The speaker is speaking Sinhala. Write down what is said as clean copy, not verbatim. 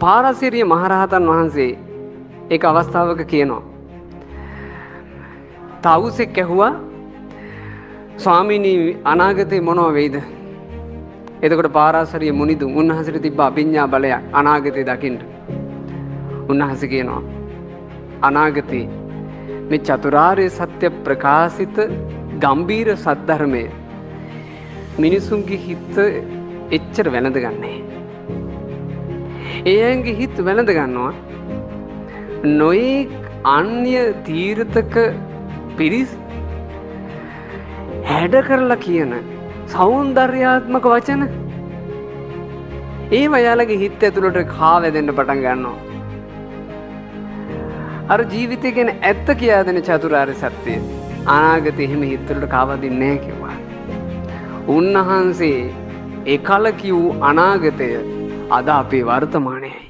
පාරාසිරිය මහරහතන් වහන්සේ ඒක අවස්ථාවක කියනවා. තවුසෙක් ඇහුවා ස්වාමීනි අනාගතේ මොනව වෙයිද? එතකොට පාරාසරිය මුනිදුන් උන්වහන්සේට තිබ්බ අභිඥා බලය අනාගතේ දකින්න. උන්වහන්සේ කියනවා අනාගතේ මේ චතුරාර්ය සත්‍ය ප්‍රකාශිත ගම්බීර සද්ධර්මය මිනිසුන්ගේ හිත එච්චර වැළඳගන්නේ. ඒ අයගේ හිත වැළඳ ගන්නවා නොයෙක් අන්‍ය තීර්ථක පිරිස් හැඩ කරලා කියන සෞන්දර්යාත්මක වචන ඒව යාලගේ හිත ඇතුළට කාවැදෙන්න පටන් ගන්නවා. අර ජීවිතය ගැන ඇත්ත කියා දෙන චතුරාර්ය සත්‍යය අනාගතේ එහෙම හිතවලට කාවදින්නේ නැහැ කිව්වා. උන්වහන්සේ එකල කිව් අනාගතය අද අපේ වර්තමානයයි.